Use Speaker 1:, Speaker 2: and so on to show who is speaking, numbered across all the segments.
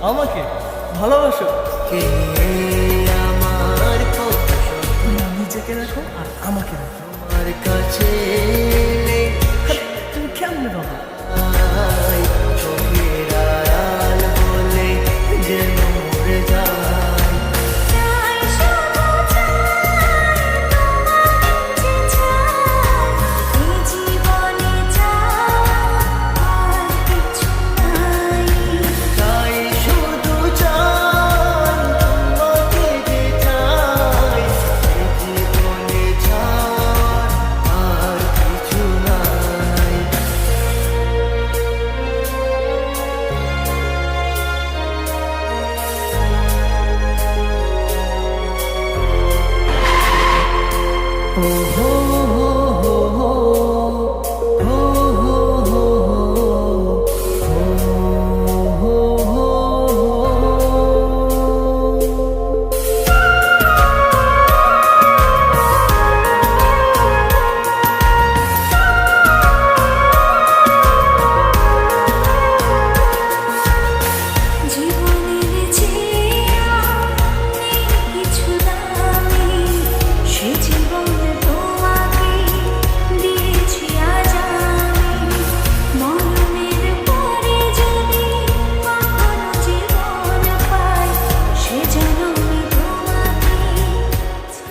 Speaker 1: আমাকে ভালোবাসো?
Speaker 2: কে আমার কথা
Speaker 1: তুমি নিজেকে রাখো আর আমাকে রাখো।
Speaker 2: আমার কাছে
Speaker 1: তুমি কেমনে বাবা?
Speaker 2: চোখের আড়াল বলে যেন মরে যায়। তাই শুধু চাই তোমাকে যে চাই, এই জীবনে চাই আর কিছু নাই। ও হো হো হো হো, হো হো হো হো, হো হো হো।
Speaker 3: জীবনের চেয়ে নেই কিছু দামি, সে জীবন তোমাকে দিয়েছি আজ আমি। মরণের পরে যদি কখনো জীবন পাই, সে জন্মে তোমাকে।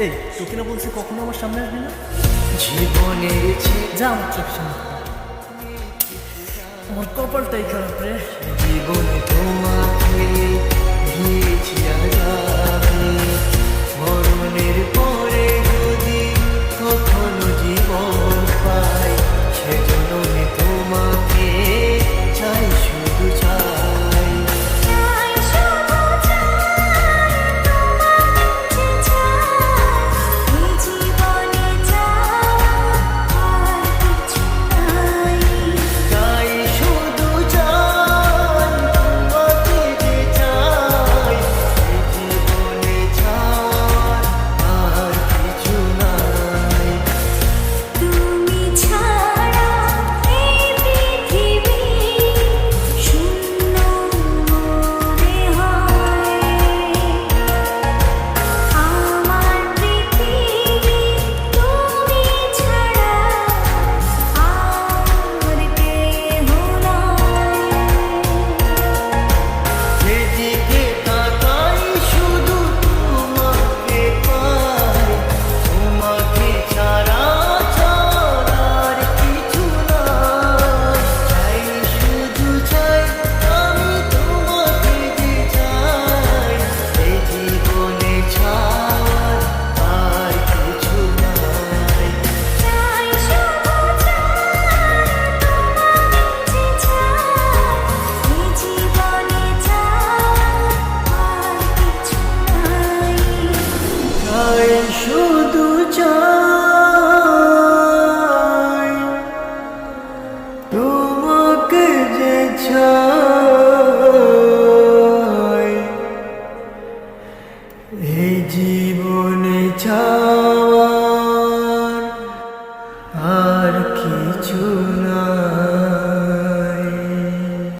Speaker 1: এই তোকে না বলছি কখনো আমার সামনে আসবি না?
Speaker 2: জীবনের
Speaker 1: যা আমার চোখের সামনে। আমার কপালটাই খারাপ রে।
Speaker 2: জীবনে তোমাকে দিয়েছি আজ আমি। মরণের পর